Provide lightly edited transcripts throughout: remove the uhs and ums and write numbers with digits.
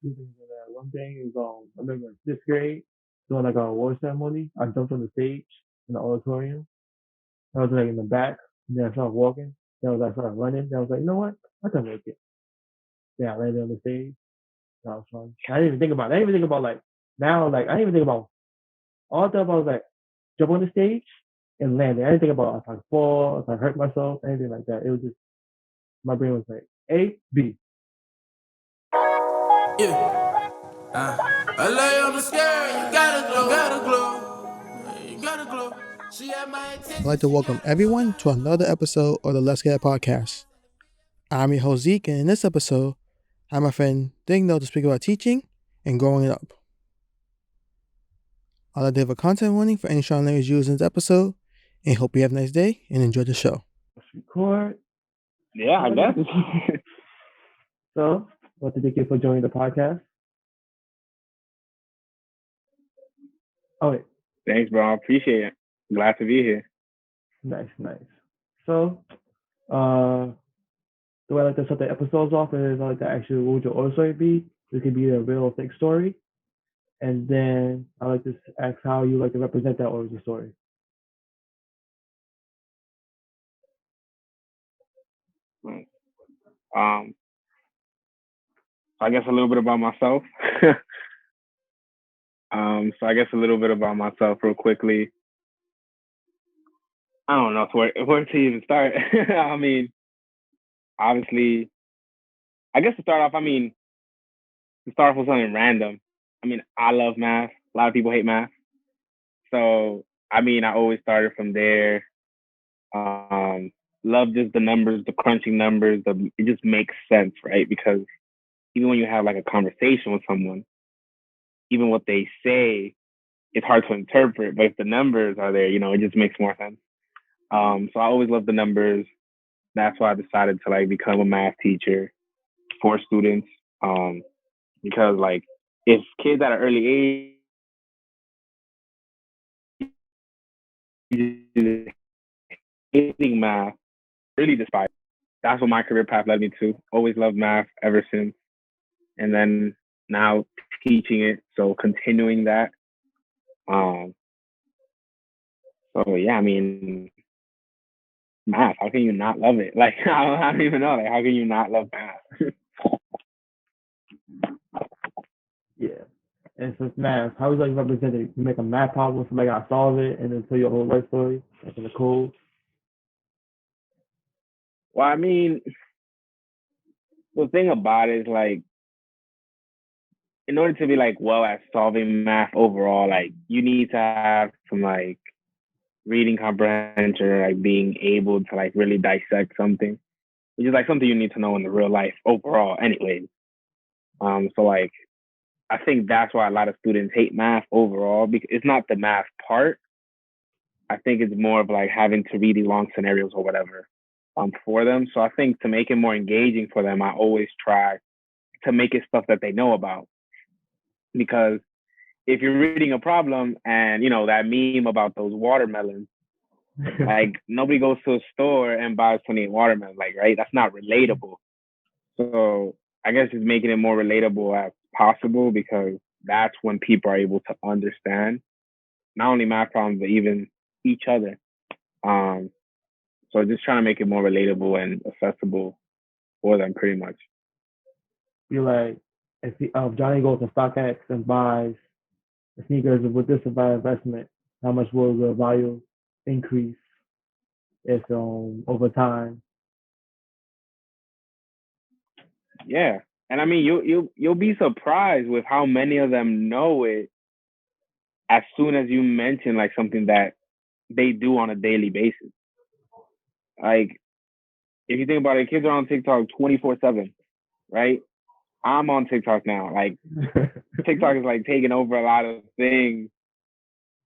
two things in that. One thing is I remember in fifth grade doing like a award ceremony. I jumped on the stage in the auditorium. I was like in the back. And then I started walking. I started running. Then I was like, you know what? I can make it. Yeah, I landed on the stage. That was fun. I didn't even think about it. I didn't even think about like now. Like I didn't even think about all I thought about was like jump on the stage and landing. I didn't think about if I fall, if I hurt myself, anything like that. It was just my brain was like A, B. Yeah. I lay on the scale, you gotta glow, you gotta glow. She had my I'd attention, like to she welcome got me everyone to another episode of the Let's Get It podcast. I'm your host Zeke, and in this episode, I have my friend Digno to speak about teaching and growing up. I'd like to have a content warning for any strong language used in this episode, and hope you have a nice day and enjoy the show. Let's record. Yeah, I guess. So, want to thank you for joining the podcast. Oh wait, Thanks, bro. I appreciate it. Glad to be here. nice, nice. So, uh, the way I like to start the episodes off is I like to ask you what would your origin story be? It could be a real or fake story, and then I like to ask how you like to represent that origin story. Um, I guess a little bit about myself. So I guess a little bit about myself real quickly. I don't know where to even start. I mean, obviously, I guess to start off, to start off with something random. I mean, I love math. A lot of people hate math. So, I always started from there. Um, love just the numbers, the crunching numbers. It just makes sense, right? Because even when you have like a conversation with someone, even what they say, it's hard to interpret. But if the numbers are there, it just makes more sense. So I always loved the numbers. That's why I decided to like become a math teacher for students. Because like if kids at an early age hating math, really despise. That's what my career path led me to. Always loved math ever since. And then now teaching it, so continuing that. Um, so yeah, math. How can you not love it? Like I don't even know. Like how can you not love math? Yeah. And so math, how would you like to represent it? You make a math problem, somebody gotta solve it, and then tell your whole life story, like in the code. Well, the thing about it is like in order to be like well at solving math overall, like you need to have some like reading comprehension or like being able to like really dissect something, which is like something you need to know in the real life overall, anyways. So like I think that's why a lot of students hate math overall because it's not the math part. I think it's more of like having to read these long scenarios or whatever for them. So I think to make it more engaging for them, I always try to make it stuff that they know about because if you're reading a problem and that meme about those watermelons, like nobody goes to a store and buys 28 watermelons, like right? That's not relatable. So I guess just making it more relatable as possible because that's when people are able to understand not only math problems but even each other. Um, so just trying to make it more relatable and accessible for them, pretty much. Be like, if Johnny goes to StockX and buys the sneakers with this investment, how much will the value increase if over time? Yeah, and you'll be surprised with how many of them know it as soon as you mention like something that they do on a daily basis. Like if you think about it, kids are on TikTok 24/7, right? I'm on TikTok now. Like TikTok is like taking over a lot of things,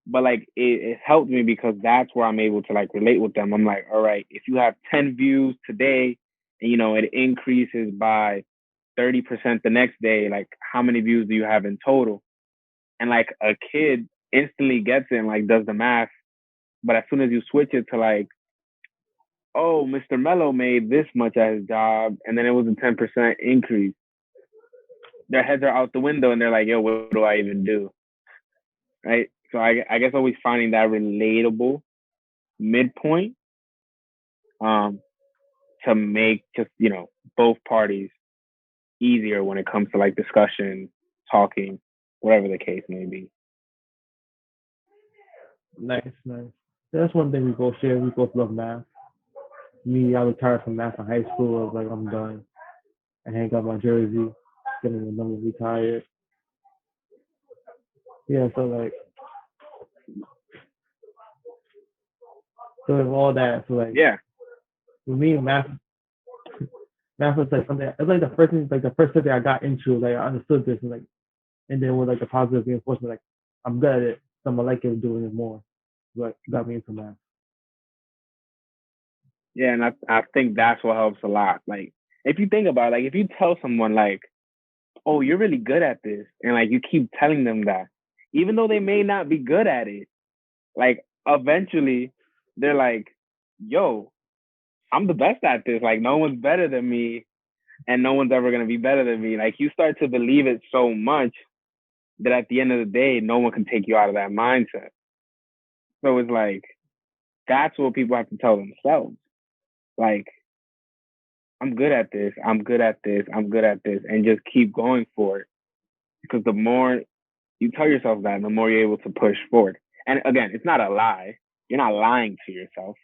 but like it helped me because that's where I'm able to like relate with them. I'm like, all right, if you have 10 views today and it increases by 30% the next day, like how many views do you have in total? And like a kid instantly gets it and like does the math. But as soon as you switch it to like, oh, Mr. Mello made this much at his job, and then it was a 10% increase. their heads are out the window and they're like, yo, what do I even do? Right. So I guess always finding that relatable midpoint um, to make just, both parties easier when it comes to like discussion, talking, whatever the case may be. Nice, nice. That's one thing we both share. We both love math. Me, I retired from math in high school. I was like, I'm done. I hang up my jersey, getting the number retired. Yeah, so like, so with all that, so like, Yeah. with me, math was like something. It's like the first thing, like the first subject I got into. Like I understood this, and like, and then with like the positive reinforcement, like I'm good at it, so I'm gonna like it doing it more. But got me into math. Yeah. And I think that's what helps a lot. Like, if you think about it, like, if you tell someone, like, oh, you're really good at this, and like you keep telling them that, even though they may not be good at it, like, eventually they're like, yo, I'm the best at this. Like, no one's better than me, and no one's ever going to be better than me. Like, you start to believe it so much that at the end of the day, no one can take you out of that mindset. So it's like, that's what people have to tell themselves. Like, I'm good at this. I'm good at this. I'm good at this. And just keep going for it. Because the more you tell yourself that, the more you're able to push forward. And again, it's not a lie. You're not lying to yourself.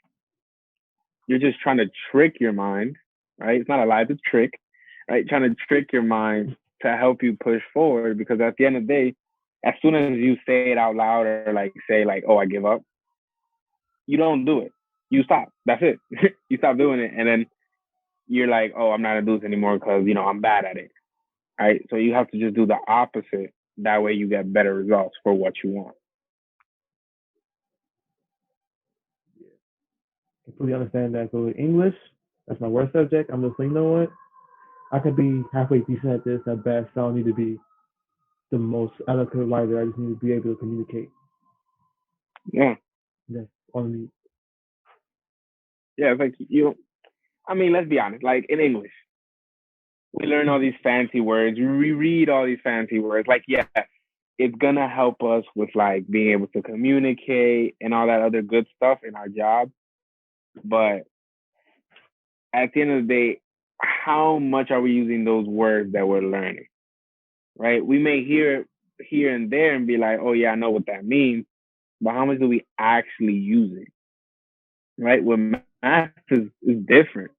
You're just trying to trick your mind, right? It's not a lie, it's a trick, right? Trying to trick your mind to help you push forward, because at the end of the day, as soon as you say it out loud or like say like, oh, I give up, you don't do it. You stop. That's it. You stop doing it. And then you're like, oh, I'm not gonna do this anymore because I'm bad at it. Right. So you have to just do the opposite. That way you get better results for what you want. Completely understand that. So with English, that's my worst subject. I'm just like, you know what? I could be halfway decent at this at best. I don't need to be the most eloquent writer. I just need to be able to communicate. Yeah. That's all I need. Yeah. It's like I mean, let's be honest. Like in English, we learn all these fancy words. We reread all these fancy words. Like, yes, it's gonna help us with like being able to communicate and all that other good stuff in our job. But at the end of the day, how much are we using those words that we're learning? Right? We may hear it here and there and be like, oh yeah, I know what that means, but how much do we actually use it? Right? With math is different.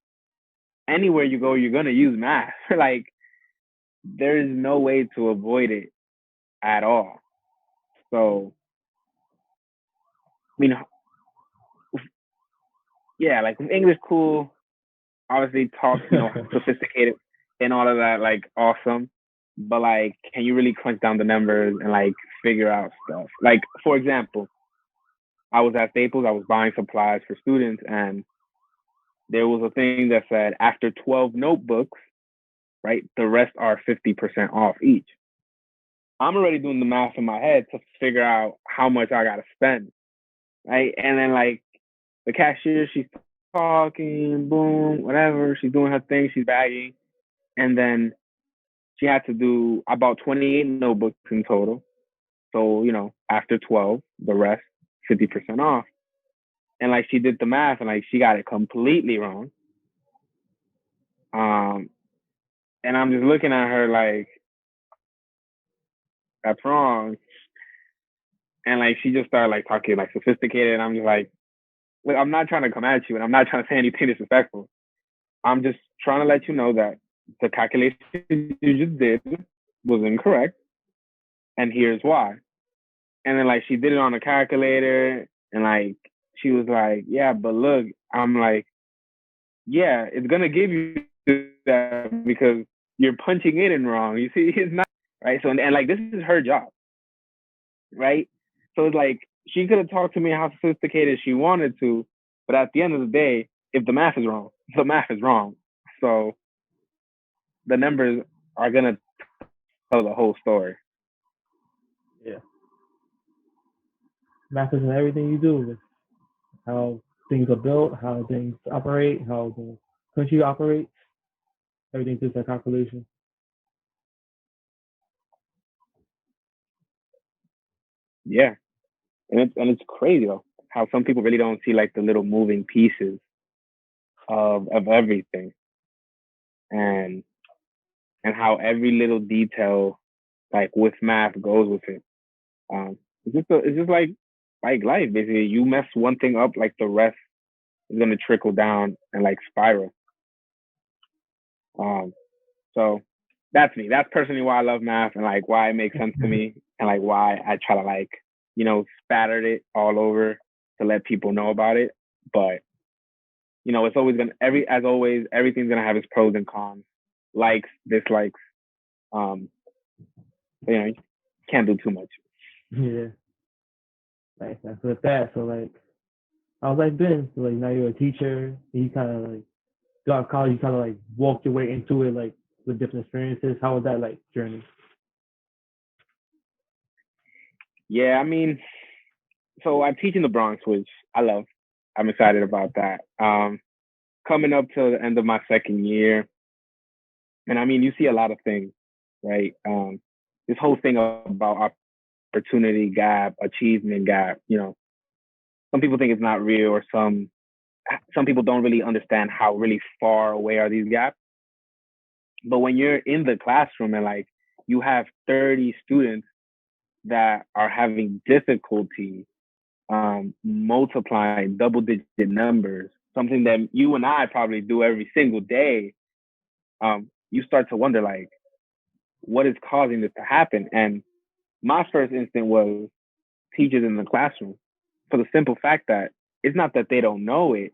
Anywhere you go, you're gonna use math. Like there is no way to avoid it at all. So I mean, yeah, like English cool, obviously talk, sophisticated and all of that, like awesome. But like, can you really crunch down the numbers and like figure out stuff? Like, for example, I was at Staples, I was buying supplies for students, and there was a thing that said after 12 notebooks, right, the rest are 50% off each. I'm already doing the math in my head to figure out how much I gotta spend, right? And then like the cashier, she's talking, boom, whatever, she's doing her thing, she's bagging, and then she had to do about 28 notebooks in total. So, after 12, the rest 50% off. And like she did the math and like she got it completely wrong. Um, and I'm just looking at her like, that's wrong. And like she just started like talking like sophisticated. And I'm just like, look, I'm not trying to come at you and I'm not trying to say anything disrespectful. I'm just trying to let you know that the calculation you just did was incorrect. And here's why. And then like she did it on a calculator and like she was like, yeah, but look, I'm like, yeah, it's gonna give you that because you're punching it in wrong. You see, it's not right. So and like this is her job, right? So it's like she could have talked to me how sophisticated she wanted to, but at the end of the day, if the math is wrong, the math is wrong. So the numbers are gonna tell the whole story. Yeah. Math is in everything you do. It's how things are built, how things operate, how the country operates. Everything's just a calculation. Yeah, and it's crazy though how some people really don't see like the little moving pieces of everything, and how every little detail like with math goes with it. It's just like life basically. You mess one thing up, like the rest is gonna trickle down and like spiral. Um, so that's me. That's personally why I love math and like why it makes sense to me and like why I try to like spatter it all over to let people know about it. But it's always gonna as always everything's gonna have its pros and cons, likes, dislikes. Um, but, you can't do too much. Yeah. Like that's with that. So like I was like Ben, so like now you're a teacher, and you kinda like got college, you kinda like walked your way into it like with different experiences. How was that like journey? Yeah, I mean, so I teach in the Bronx, which I love. I'm excited about that. Coming up to the end of my second year, and I mean, you see a lot of things, right? This whole thing about opportunity gap, achievement gap. Some people think it's not real, or some people don't really understand how really far away are these gaps. But when you're in the classroom and like you have 30 students that are having difficulty multiplying double digit numbers, something that you and I probably do every single day, you start to wonder like, what is causing this to happen? And my first instinct was teachers in the classroom, for the simple fact that it's not that they don't know it.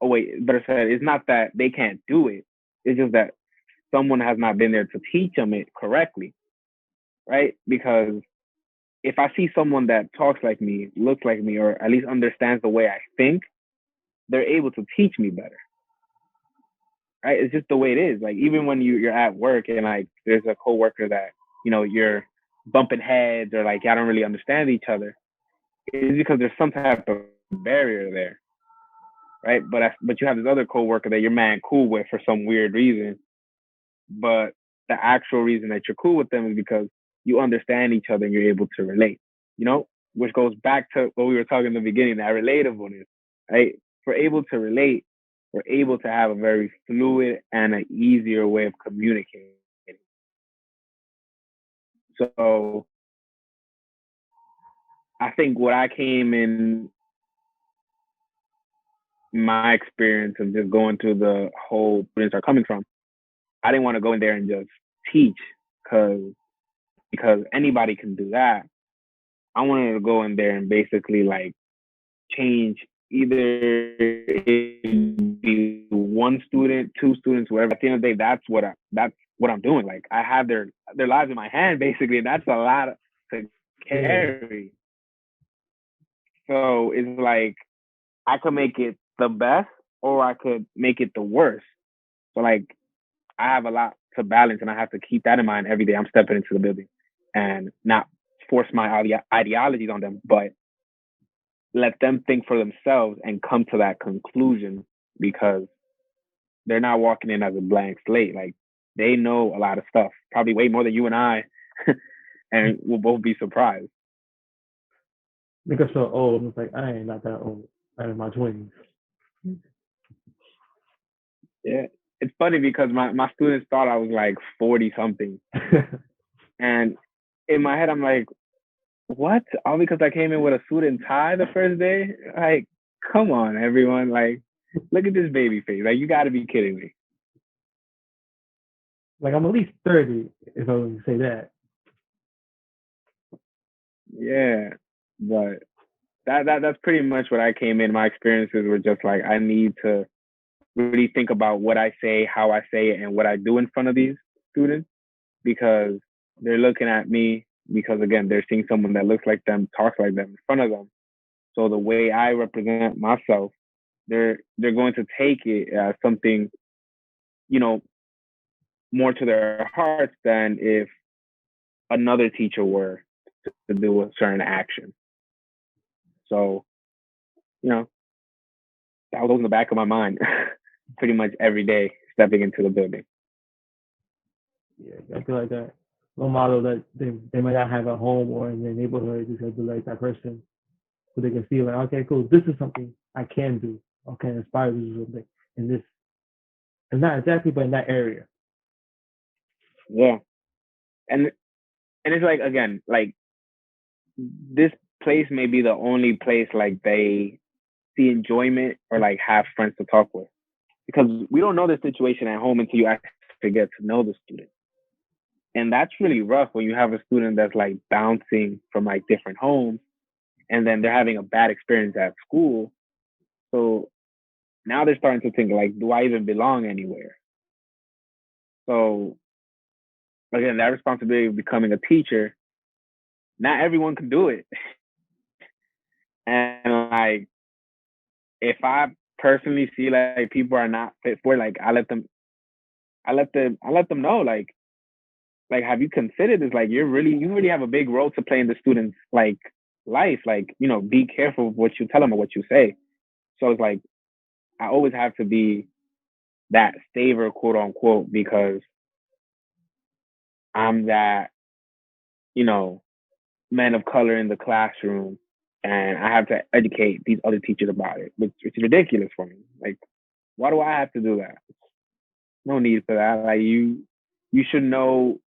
Oh wait, better said, it's not that they can't do it. It's just that someone has not been there to teach them it correctly, right? Because if I see someone that talks like me, looks like me, or at least understands the way I think, they're able to teach me better, right? It's just the way it is. Like even when you're at work and like there's a coworker that you're bumping heads or like y'all don't really understand each other, it's because there's some type of barrier there, right? But you have this other coworker that you're man cool with for some weird reason, but the actual reason that you're cool with them is because you understand each other and you're able to relate, which goes back to what we were talking in the beginning, that relatableness, right? If we're able to relate, we're able to have a very fluid and an easier way of communicating. So I think what I came in my experience of just going through the whole students are coming from, I didn't want to go in there and just teach because anybody can do that. I wanted to go in there and basically like change either it be one student, two students, whatever. At the end of the day, that's what I'm doing. Like I have their lives in my hand basically, and that's a lot to Yeah. carry. So it's like I could make it the best or I could make it the worst. So like I have a lot to balance and I have to keep that in mind every day I'm stepping into the building and not force my ideologies on them, but let them think for themselves and come to that conclusion because they're not walking in as a blank slate. Like they know a lot of stuff, probably way more than you and I, and we'll both be surprised. Because so old, it's like I ain't not that old. I'm in my 20s. Yeah. It's funny because my students thought I was like 40 something. And in my head, I'm like, what? All because I came in with a suit and tie the first day? Like, come on, everyone. Like, look at this baby face. Like, you got to be kidding me. Like I'm at least 30 if I would say that. Yeah. But that's pretty much what I came in. My experiences were just like, I need to really think about what I say, how I say it, and what I do in front of these students because they're looking at me because, again, they're seeing someone that looks like them, talks like them in front of them. So the way I represent myself, they're going to take it as something, you know, more to their hearts than if another teacher were to do a certain action. So, you know, that was in the back of my mind pretty much every day stepping into the building. Yeah, I feel like that. role model that they might not have at home or in their neighborhood. Just have to be like that person so they can see like, okay, cool, this is something I can do. I can aspire to do something in this, and not exactly, but in that area. Yeah, and it's like again, like this place may be the only place like they see enjoyment or like have friends to talk with because we don't know the situation at home until you actually get to know the student. And that's really rough when you have a student that's like bouncing from like different homes and then they're having a bad experience at school. So now they're starting to think like, do I even belong anywhere? So again, that responsibility of becoming a teacher, not everyone can do it. And like, if I personally see like people are not fit for it, like I let them know like have you considered this? Like you really have a big role to play in the student's like life. Like, you know, be careful of what you tell them or what you say. So it's like I always have to be that saver, quote unquote, because I'm that, you know, man of color in the classroom and I have to educate these other teachers about it, which is ridiculous for me. Like, why do I have to do that? No need for that. Like you should know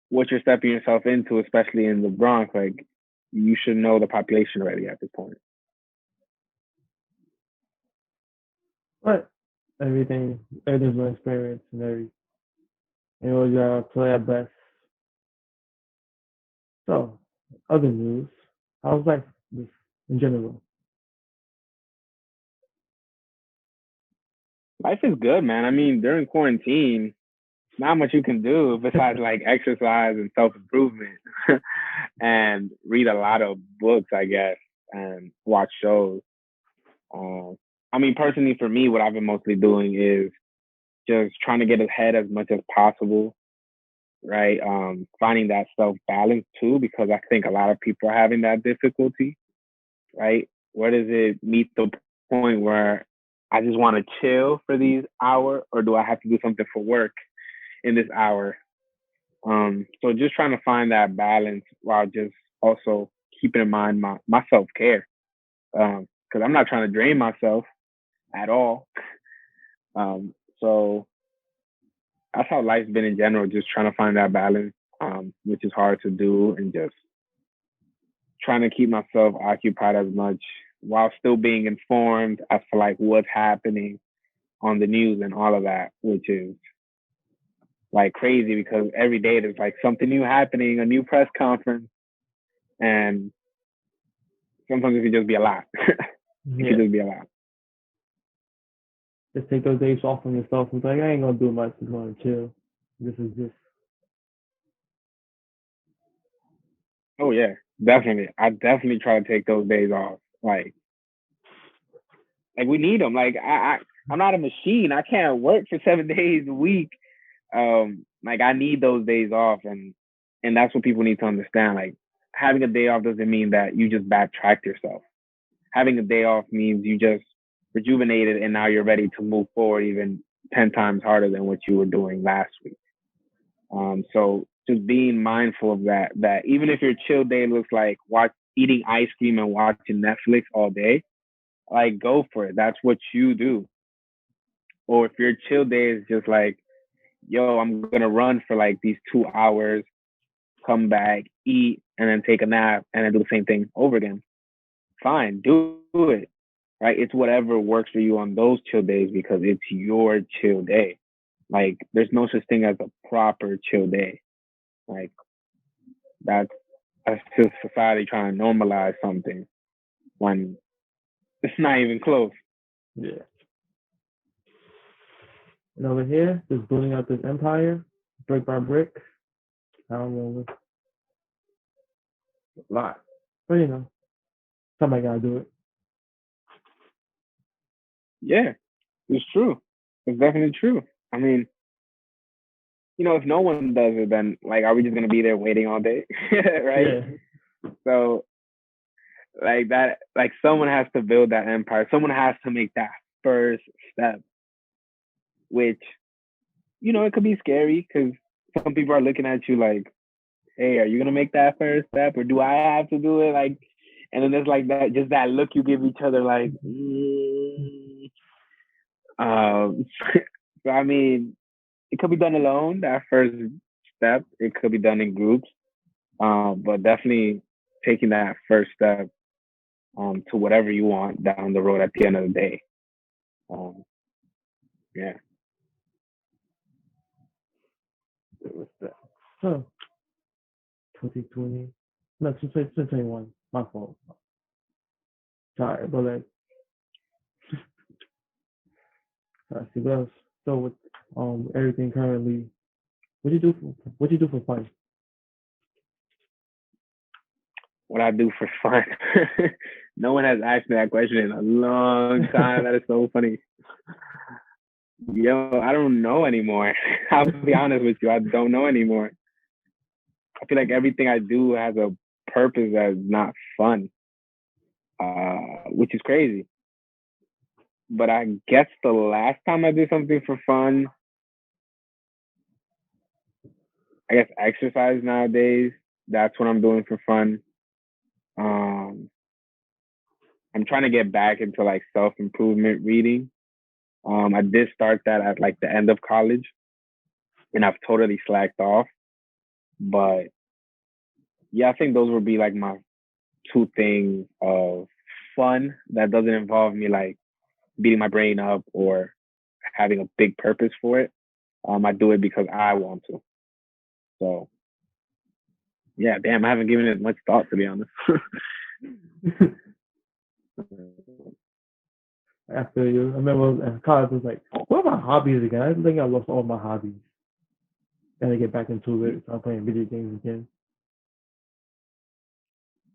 what you're stepping yourself into, especially in the Bronx. Like you should know the population already at this point. But everything's an experience, and you always gotta play our best. So, other news, how's life in general? Life is good, man. I mean, during quarantine, not much you can do besides like exercise and self improvement and read a lot of books, I guess, and watch shows. Um, I mean, personally, for me, what I've been mostly doing is just trying to get ahead as much as possible, right? Finding that self balance too, because I think a lot of people are having that difficulty, right? Where does it meet the point where I just want to chill for these hour, or do I have to do something for work in this hour? So just trying to find that balance while just also keeping in mind my self care, because I'm not trying to drain myself at all. So that's how life's been in general, just trying to find that balance, which is hard to do, and just trying to keep myself occupied as much while still being informed as to like what's happening on the news and all of that, which is like crazy because every day there's like something new happening, a new press conference, and sometimes it could just be a lot. It could Yeah, just be a lot. just take those days off from yourself. It's like I ain't gonna do much. Just gonna chill. This is just Oh yeah, definitely. I definitely try to take those days off. Like we need them. Like I'm not a machine. I can't work for 7 days a week. Like I need those days off, and that's what people need to understand. Like having a day off doesn't mean that you just backtrack yourself. Having a day off means you just rejuvenated and now you're ready to move forward even 10 times harder than what you were doing last week. So just being mindful of that even if your chill day looks like eating ice cream and watching Netflix all day, like go for it. That's what you do. Or if your chill day is just like, yo, I'm gonna run for like these 2 hours, come back, eat, and then take a nap, and then do the same thing over again. Fine, do it. Right? It's whatever works for you on those chill days because it's your chill day. Like, there's no such thing as a proper chill day. Like, that's that's just society trying to normalize something when it's not even close. yeah. And over here, just building up this empire, brick by brick. I don't know, a lot, but somebody gotta do it. Yeah, it's true. It's definitely true. I mean, if no one does it, then like, are we just gonna be there waiting all day, right? Yeah, So like that, like someone has to build that empire. Someone has to make that first step, which it could be scary because some people are looking at you like, hey, are you gonna make that first step, or do I have to do it? Like, and then there's like that, just that look you give each other, like, um. So I mean, it could be done alone. That first step, it could be done in groups. But definitely taking that first step to whatever you want down the road at the end of the day. Um, yeah. What's that? So 2020, no, 2021. My fault. Sorry, but like, I see what else. So with everything currently, what you do for fun? What I do for fun. No one has asked me that question in a long time. That is so funny. Yo, I don't know anymore. I'll be honest with you. I don't know anymore. I feel like everything I do has a purpose that is not fun, which is crazy. But I guess the last time I did something for fun, I guess exercise nowadays. That's what I'm doing for fun. Um, I'm trying to get back into like self improvement reading. I did start that at like the end of college, and I've totally slacked off. But yeah, I think those would be like my two things of fun that doesn't involve me like beating my brain up or having a big purpose for it. I do it because I want to. So yeah, damn, I haven't given it much thought to be honest. After you, I remember in college I was like, what are my hobbies again? I think I lost all my hobbies. Gotta get back into it. Start playing video games again.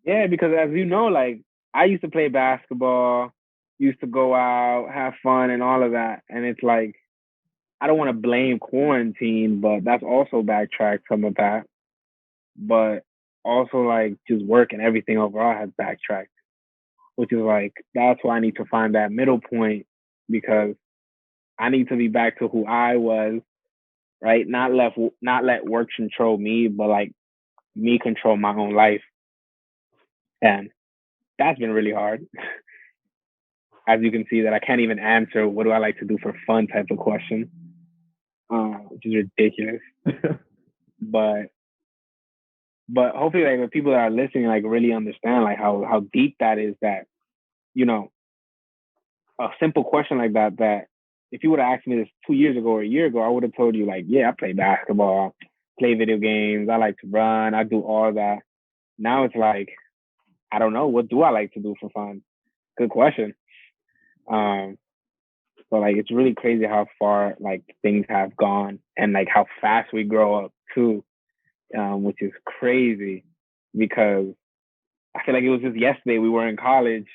Yeah, because as you know, like I used to play basketball, used to go out, have fun, and all of that. And it's like I don't want to blame quarantine, but that's also backtracked some of that. But also like just work and everything overall has backtracked, which is like that's why I need to find that middle point because I need to be back to who I was, right? Not let work control me, but like me control my own life. And that's been really hard. As you can see, that I can't even answer what do I like to do for fun type of question, which is ridiculous. but but hopefully, like the people that are listening, like really understand like how deep that is. That you know, a simple question like that. That if you would have asked me this 2 years ago or a year ago, I would have told you like, yeah, I play basketball, play video games, I like to run, I do all that. Now it's like, I don't know, what do I like to do for fun? Good question. Um, So like it's really crazy how far like things have gone and like how fast we grow up too, which is crazy because I feel like it was just yesterday we were in college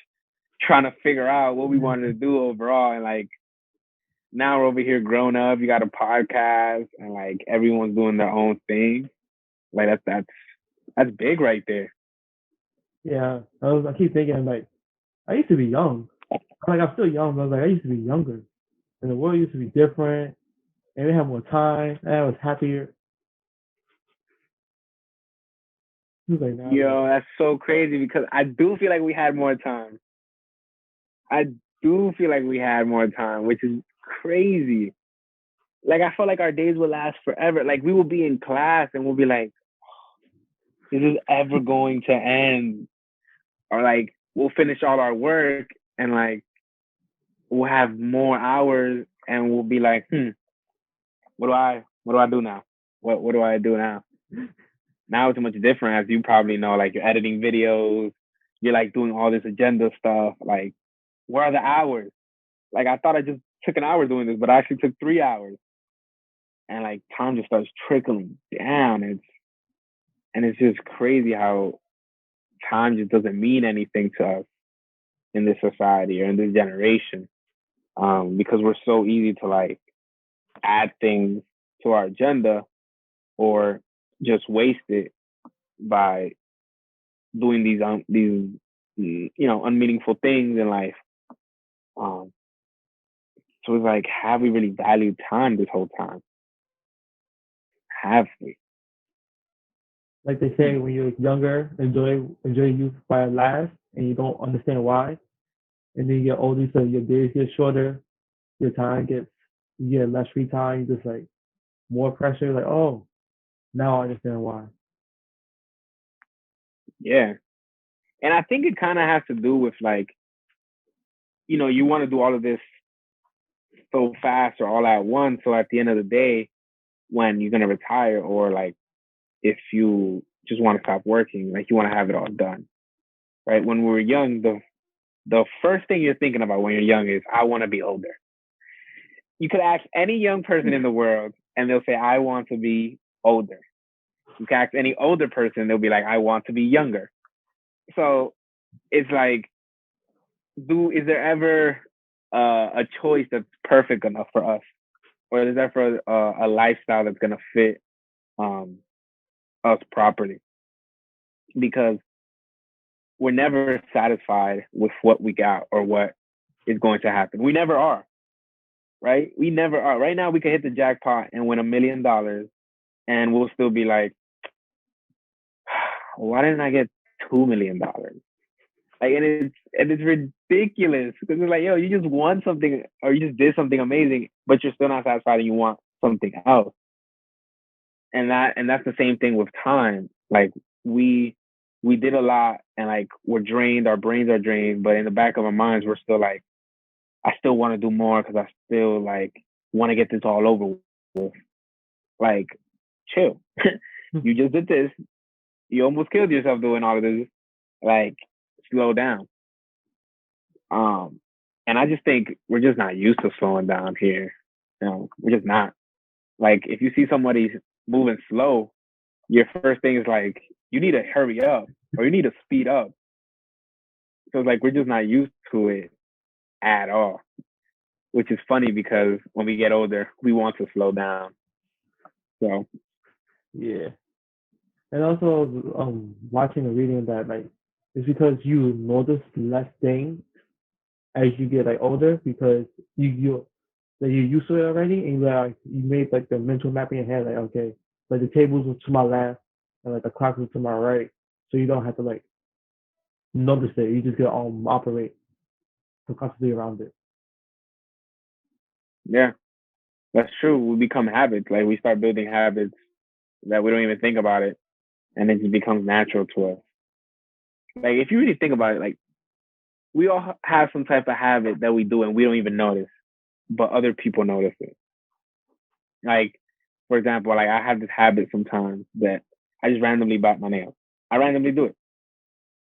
trying to figure out what we wanted to do overall, and like now we're over here grown up. You got a podcast, and like everyone's doing their own thing. Like that's big right there. Yeah, I keep thinking I'm like, I used to be young. Like I'm still young, but I was like I used to be younger, and the world used to be different, and we had more time, and I was happier. He was like, nah, like, Yo, that's so crazy because I do feel like we had more time. I do feel like we had more time, which is crazy. Like I felt like our days would last forever. Like we will be in class and we'll be like, is this ever going to end? Or like we'll finish all our work and like we'll have more hours and we'll be like, what do I do now? What do I do now? Now it's much different, as you probably know. Like you're editing videos, you're like doing all this agenda stuff. Like, where are the hours? Like I thought I just took an hour doing this, but I actually took 3 hours. And like time just starts trickling down. And it's just crazy how time just doesn't mean anything to us in this society or in this generation, because we're so easy to like add things to our agenda or just waste it by doing these unmeaningful things in life. Um, so it's like, have we really valued time this whole time? Have we? Like they say, when you're younger, enjoy youth while it lasts, and you don't understand why. And then you get older, so your days get shorter, your time gets you get less free time, you just like more pressure. Like, oh, now I understand why. Yeah. And I think it kind of has to do with like, you want to do all of this so fast or all at once. So at the end of the day, when you're going to retire, or like if you just want to stop working, like you want to have it all done, right? When we were young, the first thing you're thinking about when you're young is, I want to be older. You could ask any young person in the world and they'll say, I want to be older. You can ask any older person, they'll be like, I want to be younger. So it's like, is there ever a choice that's perfect enough for us? Or is there for a lifestyle that's going to fit um, us properly? Because we're never satisfied with what we got or what is going to happen. We never are, right? We never are. Right now, we could hit the jackpot and win $1 million, and we'll still be like, why didn't I get $2 million? Like, and it's ridiculous because it's like, yo, you just won something or you just did something amazing, but you're still not satisfied and you want something else. And that's the same thing with time. Like we did a lot and like we're drained, our brains are drained, but in the back of our minds, we're still like, I still want to do more because I still like want to get this all over with. Like, chill. You just did this. You almost killed yourself doing all of this. Like, slow down. Um, and I just think we're just not used to slowing down here. We're just not. Like, if you see somebody moving slow, your first thing is like, you need to hurry up or you need to speed up. So it's like we're just not used to it at all, which is funny because when we get older, we want to slow down. So Yeah. And also, watching and reading that, like, it's because you notice less things as you get like older because you like you're used to it already, and you made like the mental map in your head, like, okay, like the tables were to my left and like the clock was to my right, so you don't have to like notice it. You just get operate constantly around it. yeah, that's true. We become habits. Like we start building habits that we don't even think about it, and it just becomes natural to us. Like if you really think about it, like we all have some type of habit that we do and we don't even notice, but other people notice it. Like, for example, like I have this habit sometimes that I just randomly bite my nails. I randomly do it,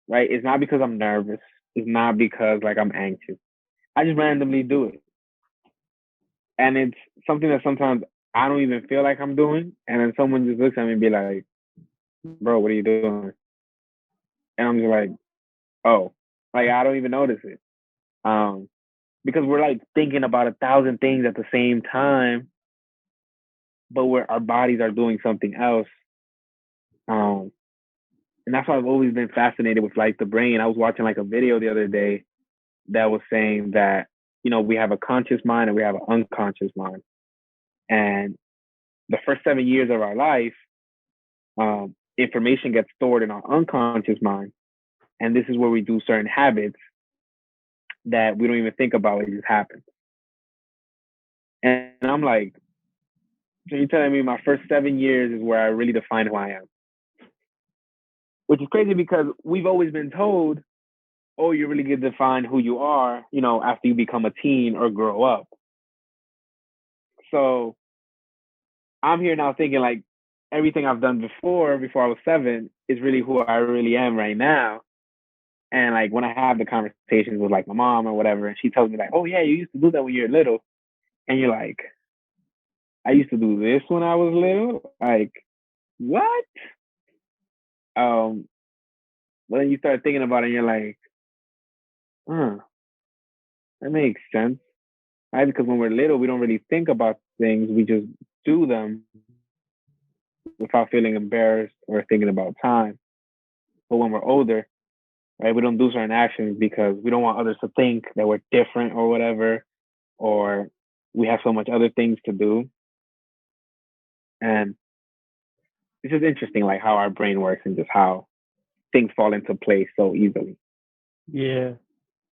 right? It's not because I'm nervous. It's not because like I'm anxious. I just randomly do it. And it's something that sometimes I don't even feel like I'm doing. And then someone just looks at me and be like, bro, what are you doing? And I'm just like, oh, like I don't even notice it. Um, because we're like thinking about 1,000 things at the same time, but our bodies are doing something else. Um, and that's why I've always been fascinated with like the brain. I was watching like a video the other day that was saying that, we have a conscious mind and we have an unconscious mind. And the first 7 years of our life, information gets stored in our unconscious mind. And this is where we do certain habits that we don't even think about. It just happens. And I'm like, so you're telling me my first 7 years is where I really define who I am? Which is crazy because we've always been told, oh, you really get to define who you are, after you become a teen or grow up. So I'm here now thinking like everything I've done before I was 7, is really who I really am right now. And like when I have the conversations with like my mom or whatever, and she tells me like, oh yeah, you used to do that when you were little. And you're like, I used to do this when I was little? Like, what? But then you start thinking about it and you're like, huh, that makes sense. Right? Because when we're little, we don't really think about things. We just do them without feeling embarrassed or thinking about time. But when we're older, right, we don't do certain actions because we don't want others to think that we're different or whatever, or we have so much other things to do. And it's just interesting, like how our brain works and just how things fall into place so easily. Yeah,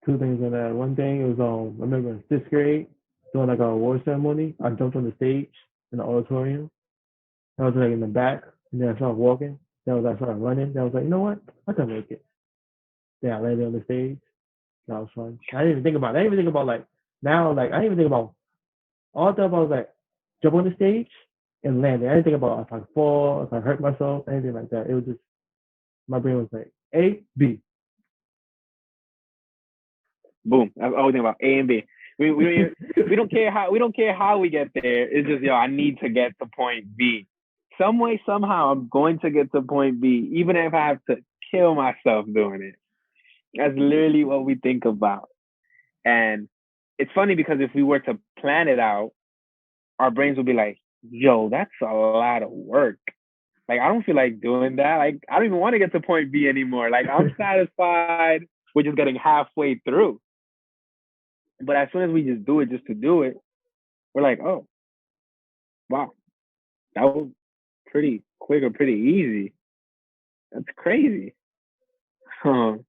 two things in that. One thing was I remember in sixth grade doing like a award ceremony. I jumped on the stage in the auditorium. I was like in the back, and then I started walking. Then I started running. Then I was like, you know what? I can make it. Then I landed on the stage. That was fun. I didn't even think about it. I didn't even think about like now, like I didn't even think about all I thought about was like jump on the stage and land it. I didn't think about if I fall, if I hurt myself, anything like that. It was just my brain was like A, B. Boom. That's all we think about. A and B. We don't care how we get there. It's just I need to get to point B. Some way, somehow, I'm going to get to point B, even if I have to kill myself doing it. That's literally what we think about. And it's funny because if we were to plan it out, our brains would be like, yo, that's a lot of work. Like, I don't feel like doing that. Like, I don't even want to get to point B anymore. Like, I'm satisfied with just getting halfway through. But as soon as we just do it just to do it, we're like, oh, wow, that was pretty quick or pretty easy. That's crazy. So,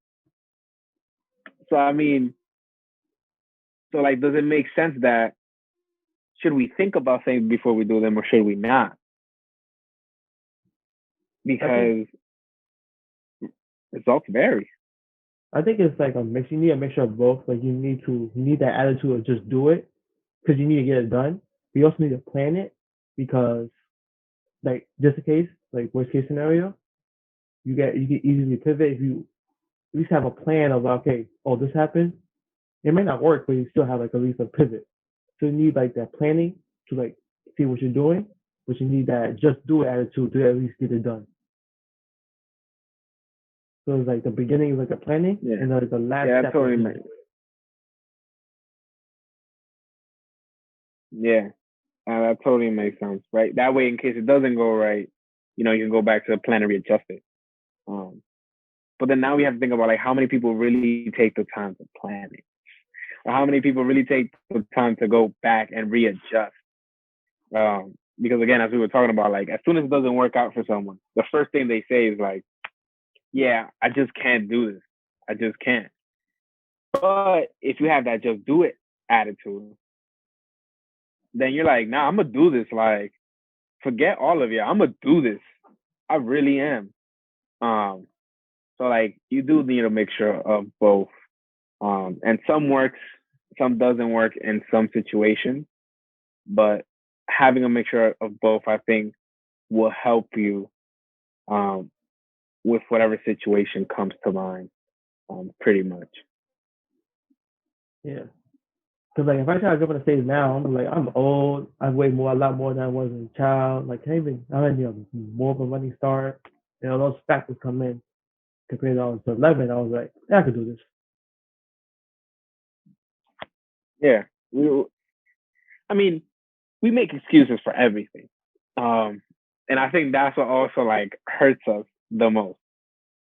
I mean, so like, does it make sense that should we think about things before we do them or should we not? Because results vary. I think it's like a mix. You need a mixture of both. Like you need that attitude of just do it because you need to get it done. But you also need to plan it because like just in case, like worst case scenario, you can easily pivot if you at least have a plan of okay, oh this happened. It may not work, but you still have like at least a pivot. So you need like that planning to like see what you're doing, but you need that just do it attitude to at least get it done. So it's like the beginning is like the planning, and the last step totally is it. Yeah, that totally makes sense, right? That way, in case it doesn't go right, you can go back to the plan and readjust it. But then now we have to think about like how many people really take the time to plan it, or how many people really take the time to go back and readjust. Because again, as we were talking about, like as soon as it doesn't work out for someone, the first thing they say is like, "Yeah, I just can't do this. I just can't." But if you have that just do it attitude, then you're like, "Nah, I'm gonna do this. Like, forget all of you. I'm gonna do this. I really am." So like you do need a mixture of both. And some works, some doesn't work in some situations, but having a mixture of both, I think, will help you um, with whatever situation comes to mind, pretty much. Yeah. Cause like if I try to jump on the stage now, I'm old. I weigh a lot more than I was as a child. Like I had more of a running start. Those factors come in compared to I was 11. I was like, yeah, I could do this. Yeah, I mean, we make excuses for everything, and I think that's what also like hurts us the most.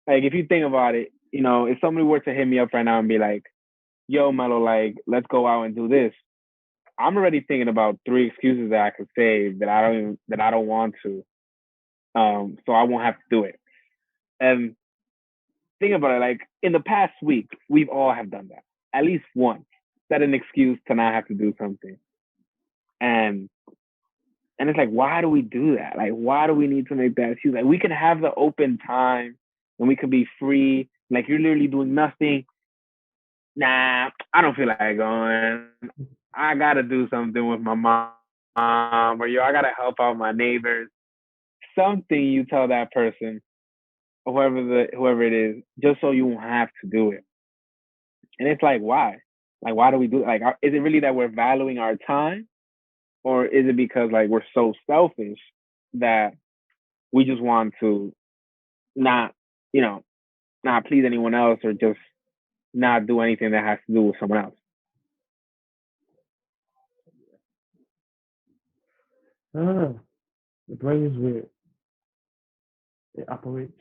Like if you think about it, if somebody were to hit me up right now and be like, "Yo, Melo, like let's go out and do this," I'm already thinking about 3 excuses that I could say that I don't want to, so I won't have to do it. And think about it, like in the past week, we've all have done that at least once. Set an excuse to not have to do something, and and it's like, why do we do that? Like, why do we need to make that excuse? Like, we can have the open time and we can be free. Like, you're literally doing nothing. Nah, I don't feel like going. I gotta do something with my mom, or I gotta help out my neighbors. Something you tell that person, or whoever it is, just so you won't have to do it. And it's like, why? Like, why do we do it? Like, is it really that we're valuing our time, or is it because like we're so selfish that we just want to not, you know, not please anyone else or just not do anything that has to do with someone else? I don't know. The brain is weird. It operates.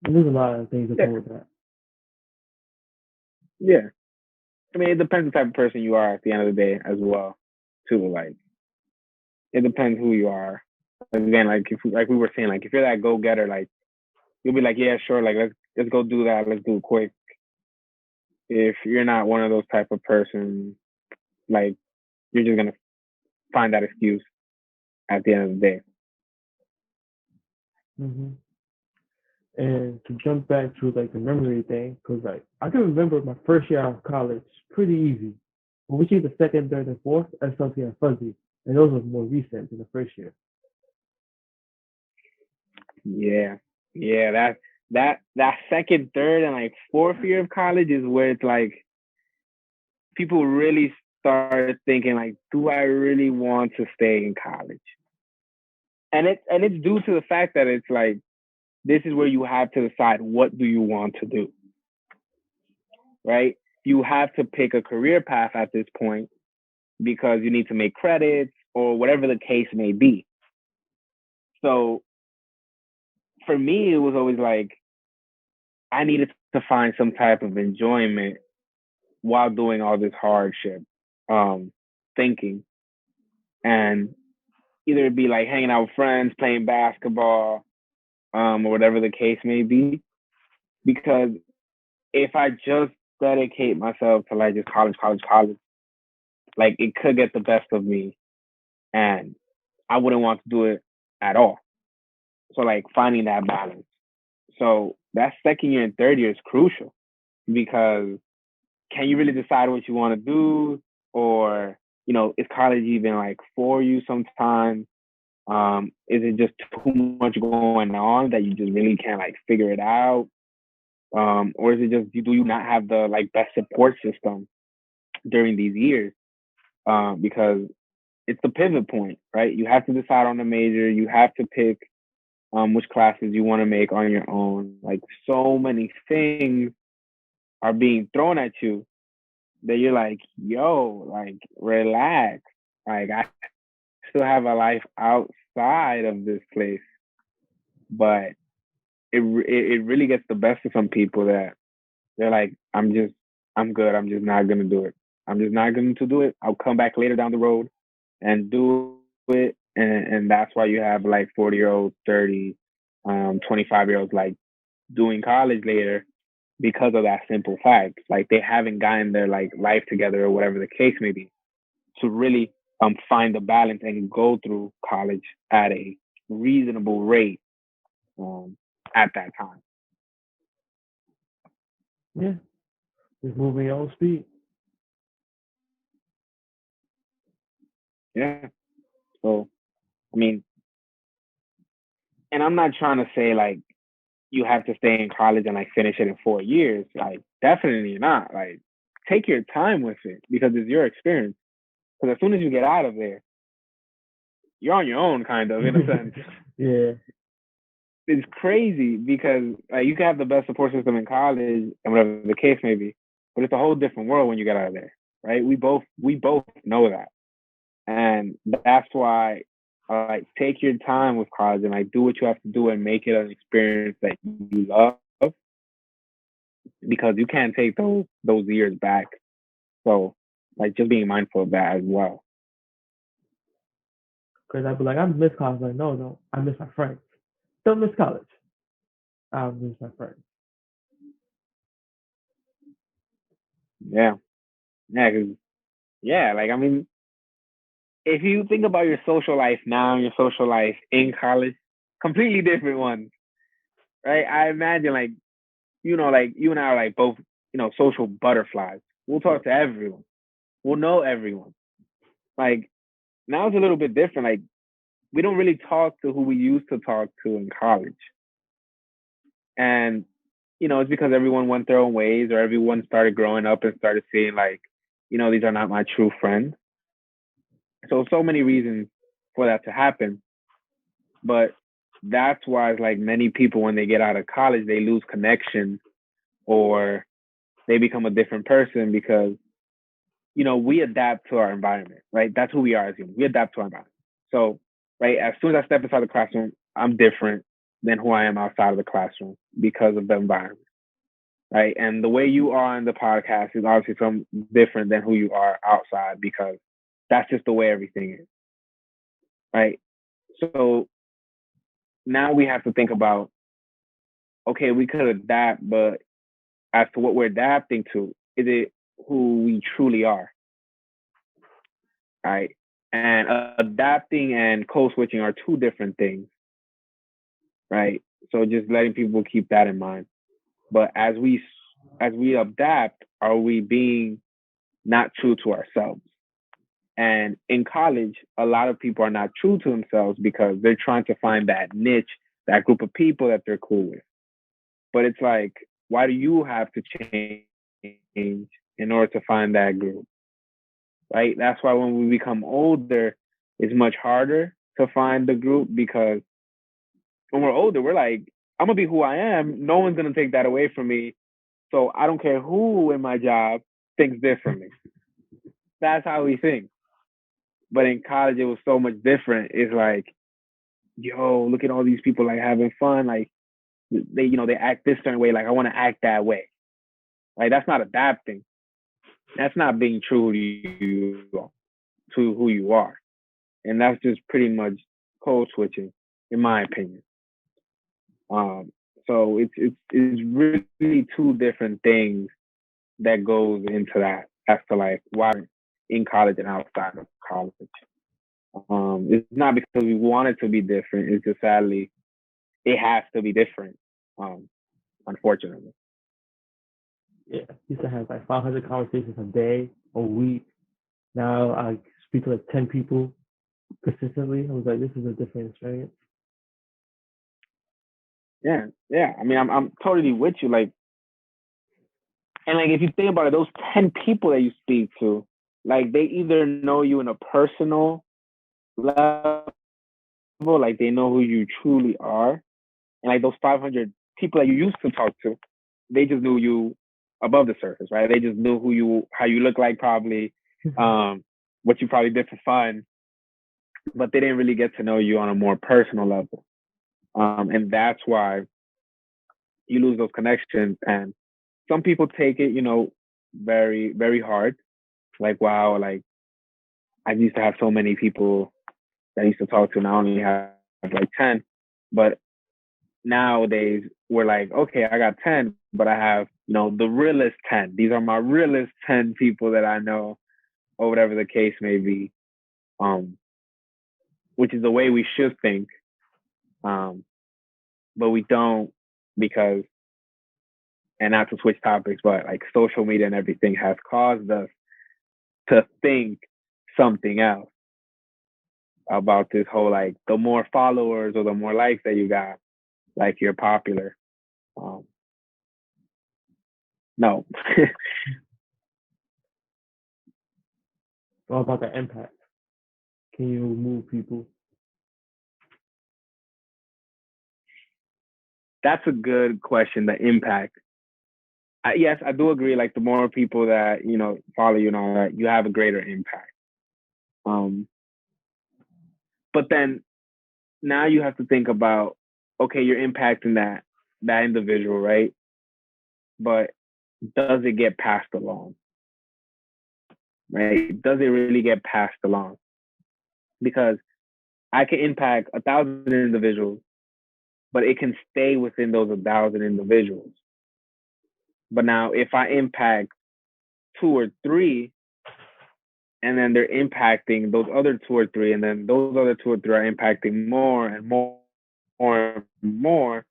And there's a lot of things that Yeah, come with that. yeah. I mean, it depends the type of person you are at the end of the day as well, too. Like, it depends who you are. again, like if like we were saying, like if you're that go getter, like you'll be like, yeah, sure, like let's go do that, let's do it quick. If you're not one of those type of person, like you're just gonna find that excuse at the end of the day. Hmm. And to jump back to like the memory thing, because like I can remember my first year of college pretty easy. But we see the second, third, and fourth, I started getting fuzzy, and those were more recent than the first year. Yeah, yeah, that second, third, and like fourth year of college is where it's like people really start thinking like, do I really want to stay in college? And it's due to the fact that it's like this is where you have to decide what do you want to do, right? You have to pick a career path at this point because you need to make credits or whatever the case may be. So for me, it was always like I needed to find some type of enjoyment while doing all this hardship, um, thinking, and either it be like hanging out with friends, playing basketball, or whatever the case may be. Because if I just dedicate myself to like just college, like it could get the best of me, and I wouldn't want to do it at all. So like finding that balance. So that second year and third year is crucial because can you really decide what you want to do, or is college even like for you sometimes? Is it just too much going on that you just really can't like figure it out? Or is it just do you not have the like best support system during these years? Because it's the pivot point, right? You have to decide on the major. You have to pick which classes you want to make on your own. Like so many things are being thrown at you that you're like, yo, like relax. Like I still have a life outside of this place, but it really gets the best of some people that they're like, I'm good. I'm just not gonna do it. I'm just not going to do it. I'll come back later down the road and do it, and that's why you have like 40-year-olds, 30, 25-year-olds like doing college later because of that simple fact. Like they haven't gotten their like life together or whatever the case may be to really find the balance and go through college at a reasonable rate um, at that time. Yeah, just moving your own speed. Yeah. So I mean, and I'm not trying to say like you have to stay in college and like finish it in 4 years. Like definitely not. Like take your time with it because it's your experience. Because as soon as you get out of there, you're on your own, kind of in a sense. Yeah, It's crazy because you can have the best support system in college and whatever the case may be, but it's a whole different world when you get out of there, right? We both know that, and that's why like take your time with college and like do what you have to do and make it an experience that you love because you can't take those years back. So like just being mindful of that as well. because I'd be like, I miss college. Like, no, no, I miss my friends. Don't miss college. I miss my friends. Yeah, yeah, 'cause yeah. Like I mean, if you think about your social life now and your social life in college, completely different ones, right? I imagine like like you and I are like both social butterflies. We'll talk to everyone. We'll know everyone. Like now it's a little bit different. Like we don't really talk to who we used to talk to in college, and it's because everyone went their own ways or everyone started growing up and started seeing like these are not my true friends. So many reasons for that to happen. But that's why it's like many people when they get out of college, they lose connection or they become a different person because, we adapt to our environment, right? That's who we are as humans. We adapt to our environment. So, right, as soon as I step inside the classroom, I'm different than who I am outside of the classroom because of the environment, right? And the way you are in the podcast is obviously some different than who you are outside because that's just the way everything is, right? So now we have to think about, okay, we could adapt, but as to what we're adapting to, is it who we truly are, right? And adapting and code switching are two different things, right? So just letting people keep that in mind. But as we adapt, are we being not true to ourselves? And in college, a lot of people are not true to themselves because they're trying to find that niche, that group of people that they're cool with. But it's like, why do you have to change in order to find that group? Right? That's why when we become older, it's much harder to find the group because when we're older, we're like, I'm gonna be who I am. No one's gonna take that away from me. So I don't care who in my job thinks differently. That's how we think. But in college, it was so much different. It's like, yo, look at all these people like having fun. Like they act this certain way. Like I want to act that way. Like that's not adapting. That's not being true to who you are. And that's just pretty much code switching, in my opinion. Um, so it's really two different things that goes into that as to like why in college and outside of college. It's not because we want it to be different. It's just sadly it has to be different. Um, unfortunately. Yeah, I used to have like 500 conversations a day, a week. Now I speak to like 10 people consistently. I was like, this is a different experience. Yeah, yeah. I mean, I'm totally with you. Like, and like if you think about it, those 10 people that you speak to, like they either know you in a personal level, like they know who you truly are, and like those 500 people that you used to talk to, they just knew you above the surface, right? They just knew how you look like, probably, what you probably did for fun, but they didn't really get to know you on a more personal level. And that's why you lose those connections. And some people take it, very, very hard. Like, wow, like I used to have so many people that I used to talk to, and I only have like 10. But nowadays, we're like, okay, I got 10, but I have, the realest 10. These are my realest 10 people that I know, or whatever the case may be. Um, which is the way we should think. Um, but we don't because, and not to switch topics, but like social media and everything has caused us to think something else about this whole, like, the more followers or the more likes that you got, like you're popular. Um, no. All about the impact. Can you move people? That's a good question. The impact. Yes, I do agree. Like the more people that follow you and all that, you have a greater impact. Um, but then now you have to think about, okay, you're impacting that individual, right? But does it get passed along? Right? Does it really get passed along? Because I can impact 1,000 individuals, but it can stay within those 1,000 individuals. But now, if I impact two or three, and then they're impacting those other two or three, and then those other two or three are impacting more and more and more,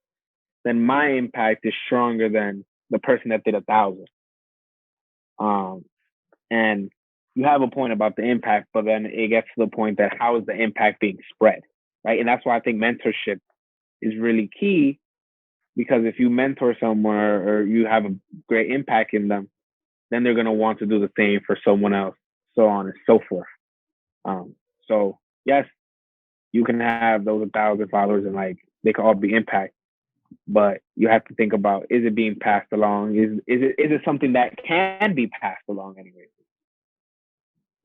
then my impact is stronger than the person that did 1,000. Um, and you have a point about the impact, but then it gets to the point that how is the impact being spread, right? And that's why I think mentorship is really key, because if you mentor someone or you have a great impact in them, then they're going to want to do the same for someone else, so on and so forth. So yes, you can have those 1,000 followers and like they can all be impact, but you have to think about, is it being passed along? Is it something that can be passed along anyway?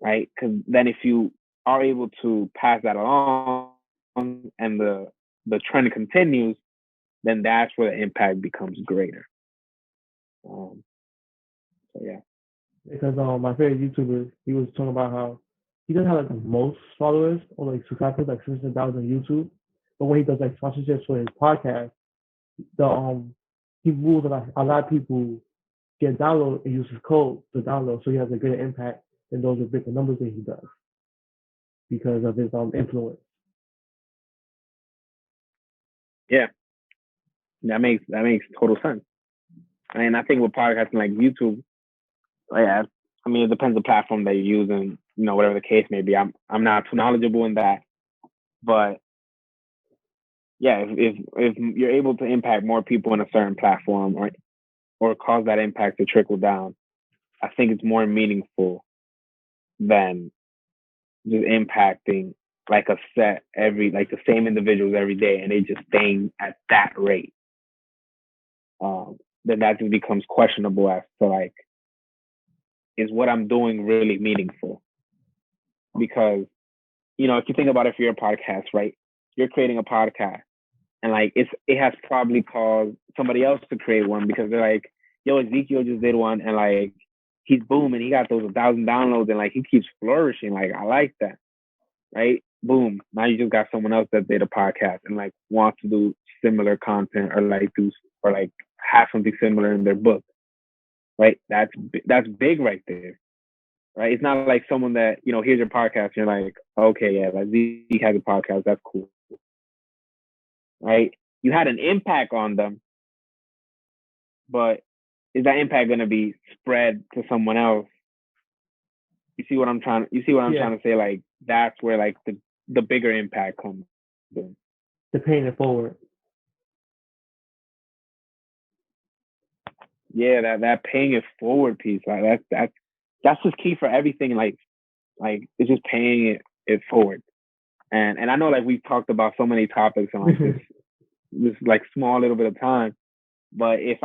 Right? Because then if you are able to pass that along and the trend continues, then that's where the impact becomes greater. So yeah. Because my favorite YouTuber, he was talking about how he doesn't have like the most followers or like subscribers, like 600,000 on YouTube, But when he does like sponsorships for his podcast, the he moves a lot of people get download and use his code to download, so he has a greater impact than those with bigger numbers that he does because of his influence. Yeah, that makes total sense. And I think with podcasting like YouTube, yeah, I mean it depends the platform that you're using, whatever the case may be. I'm not too knowledgeable in that, but yeah, if you're able to impact more people in a certain platform or cause that impact to trickle down, I think it's more meaningful than just impacting like like the same individuals every day and they just staying at that rate. Then that just becomes questionable as to like, is what I'm doing really meaningful? Because, if you think about it for your podcast, right? You're creating a podcast and like it has probably caused somebody else to create one because they're like, yo, Ezekiel just did one and like he's booming, he got those 1,000 downloads and like he keeps flourishing. Like I like that. Right? Boom. Now you just got someone else that did a podcast and like wants to do similar content or like have something similar in their book. Right? That's big right there. Right? It's not like someone that, here's your podcast, you're like, okay, yeah, like Zeke has a podcast, that's cool. Right? You had an impact on them, but is that impact going to be spread to someone else? You see what I'm trying to say? Like that's where like the bigger impact comes in. To paying it forward. Yeah, that paying it forward piece, like that's just key for everything. Like it's just paying it forward. And I know like we've talked about so many topics in like this like small little bit of time. But if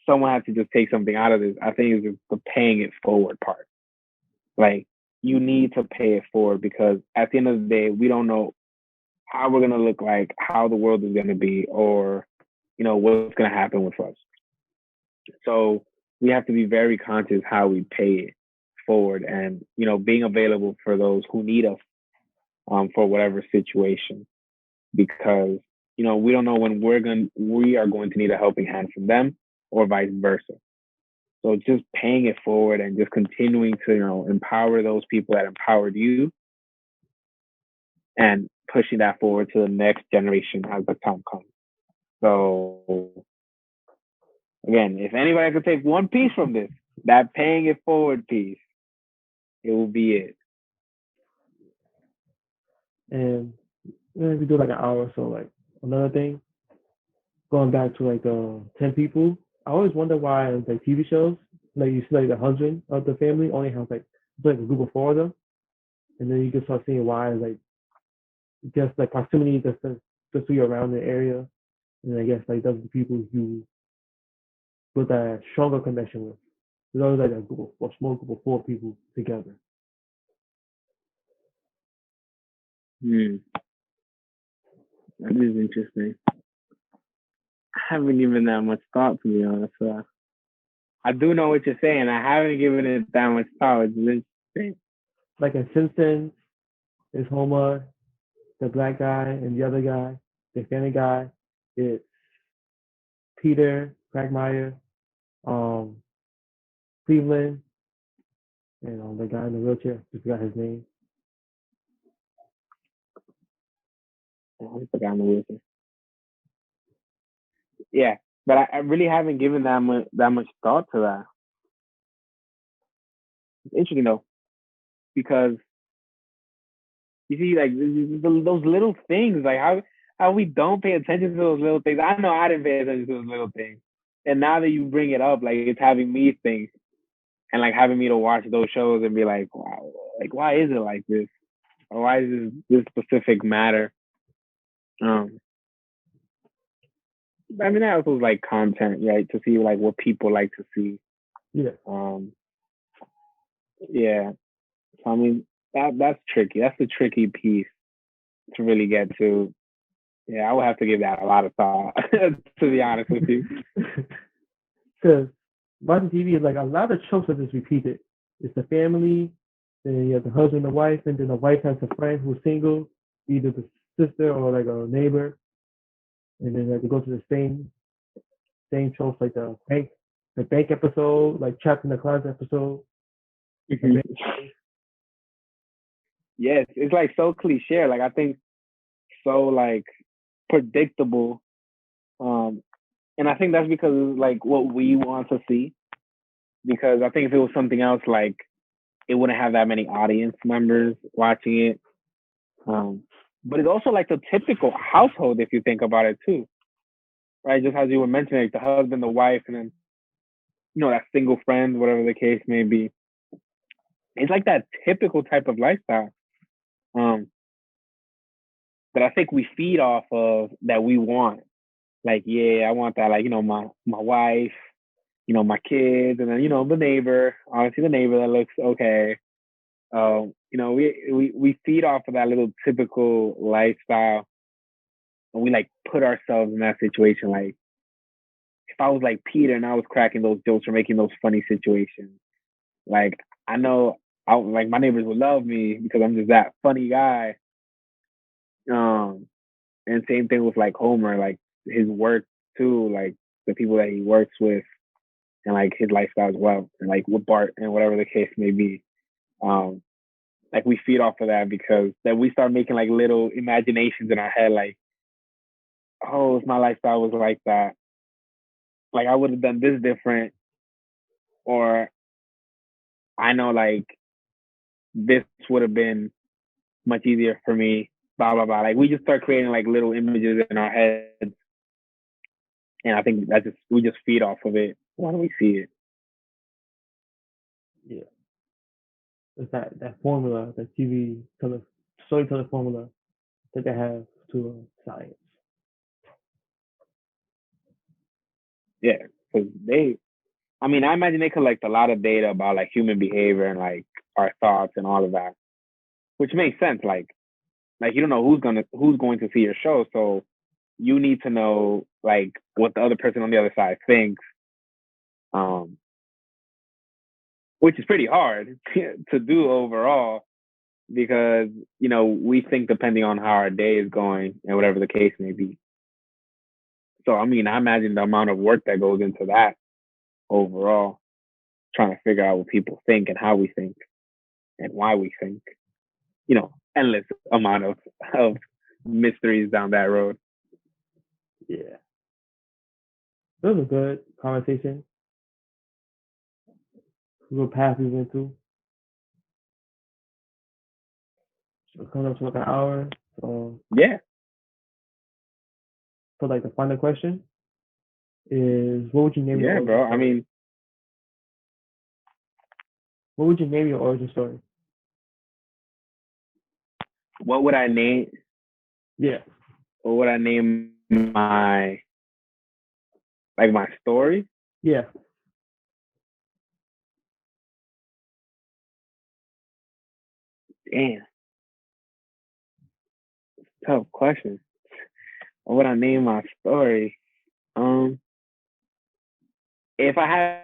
someone had to just take something out of this, I think it's just the paying it forward part. Like you need to pay it forward because at the end of the day, we don't know how we're gonna look like, how the world is gonna be, or what's gonna happen with us. So we have to be very conscious how we pay it forward, and being available for those who need us for whatever situation, because we don't know when we are going to need a helping hand from them or vice versa. So just paying it forward and just continuing to empower those people that empowered you and pushing that forward to the next generation as the time comes. So again, if anybody could take one piece from this, that paying it forward piece, it will be it. And if we do like an hour or so, like another thing, going back to like the 10 people, I always wonder why like TV shows, like you see like the husband of the family only has like a group of 4 of them, and then you can start seeing why like just like proximity just to you around the area, and I guess like those are the people you build that stronger connection with. There's always like a small group of 4 people together. That is interesting. I haven't given that much thought, to be honest. I do know what you're saying. I haven't given it that much thought. It's interesting. Like in Simpsons, it's Homer, the black guy, and the other guy, the family guy. It's Peter, Quagmire, Cleveland, and the guy in the wheelchair. Just forgot his name. I forgot the wheelchair. Yeah, but I really haven't given that much thought to that. It's interesting though, because you see, like those little things, like how we don't pay attention to those little things. I know I didn't pay attention to those little things, and now that you bring it up, like it's having me think, and like having me to watch those shows and be like, wow, like why is it like this, or why is this specific matter? I mean, that also is like content, right? To see like what people like to see. Yeah. Yeah. So I mean, that's tricky. That's the tricky piece to really get to. Yeah, I would have to give that a lot of thought, to be honest with you. Because watching TV is like a lot of tropes are just repeated. It's the family, then you have the husband and the wife, and then the wife has a friend who's single. Either sister or like a neighbor, and then like they go to the same tropes like the bank episode, like trapped in the closet episode. Like, Yes, it's like so cliche. Like I think so like predictable. Um, and I think that's because it's like what we want to see. Because I think if it was something else, like it wouldn't have that many audience members watching it. Um, but it's also like the typical household if you think about it too, right? Just as you were mentioning, like the husband, the wife, and then that single friend, whatever the case may be. It's like that typical type of lifestyle um, that I think we feed off of that we want. Like, yeah, I want that. Like, my wife, my kids, and then the neighbor. Obviously, the neighbor that looks okay. We feed off of that little typical lifestyle, and we like put ourselves in that situation. Like, if I was like Peter and I was cracking those jokes or making those funny situations, like I know, like my neighbors would love me because I'm just that funny guy. Um, and same thing with like Homer, like his work too, like the people that he works with, and like his lifestyle as well, and like with Bart and whatever the case may be. Um, like we feed off of that because then we start making like little imaginations in our head, like, oh, if my lifestyle was like that, like I would have done this different, or I know like this would have been much easier for me, blah blah blah. Like we just start creating like little images in our heads, and I think that just we just feed off of it when we see it. yeah, it's that formula, that storyteller formula that they have to science. Yeah, because I mean, I imagine they collect a lot of data about like human behavior and like our thoughts and all of that, which makes sense. Like you don't know who's going to see your show, so you need to know like what the other person on the other side thinks, um, which is pretty hard to do overall because we think depending on how our day is going and whatever the case may be. So I mean, I imagine the amount of work that goes into that overall, trying to figure out what people think and how we think and why we think. Endless amount of mysteries down that road. Yeah, it was a good conversation. Good path we went through. So coming up to like an hour. So, Yeah, like the final question is, what would you name your yeah, origin bro. I story? mean, What would you name your origin story? what would I name? Yeah, What would I name my story? yeah. Damn, tough question. What would I name my story? If I had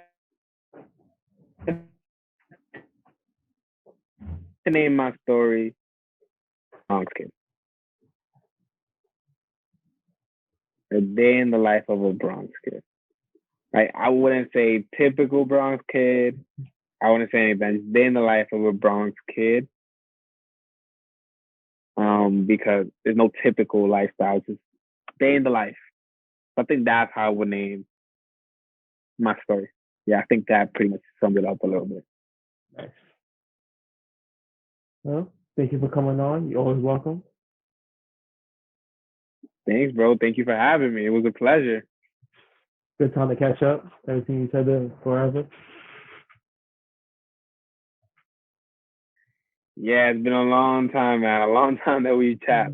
to name my story, Bronx Kid. A day in the life of a Bronx kid. Right? I wouldn't say typical Bronx kid. I wouldn't say anything. Just day in the life of a Bronx kid. Because there's no typical lifestyle. It's just day in the life. I think that's how I would name my story. Yeah, I think that pretty much summed it up a little bit. Nice. Well, thank you for coming on. You're always welcome. Thanks, bro. Thank you for having me. It was a pleasure. Good time to catch up. Haven't seen each other forever. Yeah, it's been a long time, man. A long time that we chat.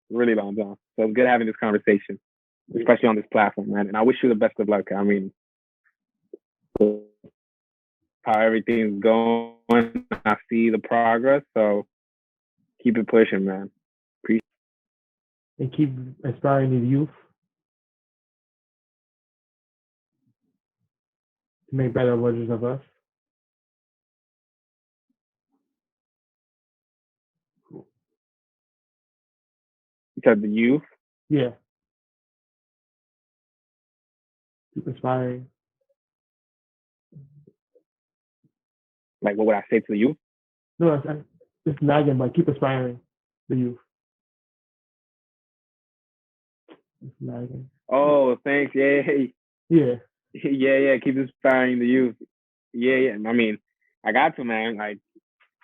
Really long time. So it's good having this conversation, especially on this platform, man. And I wish you the best of luck. I mean, how everything's going. I see the progress. So keep it pushing, man. Appreciate And keep inspiring the youth to make better versions of us. To the youth. Yeah. Keep inspiring. Like, what would I say to the youth? No, it's lagging, but keep inspiring the youth. It's lagging. Oh, thanks. Yeah, Yeah. yeah. Keep inspiring the youth. Yeah. I mean, I got to, man. Like,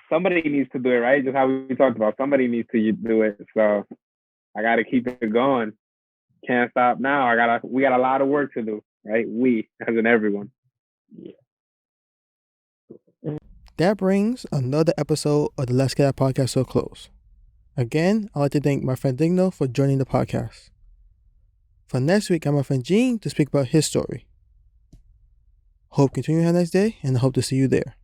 somebody needs to do it, right? Just how we talked about. Somebody needs to do it. So I got to keep it going. Can't stop now. We got a lot of work to do, right? We, as in everyone. Yeah. That brings another episode of the Let's Get That podcast to a close. Again, I'd like to thank my friend Digno for joining the podcast. For next week, I have my friend Gene to speak about his story. Hope you continue to have a nice day, and I hope to see you there.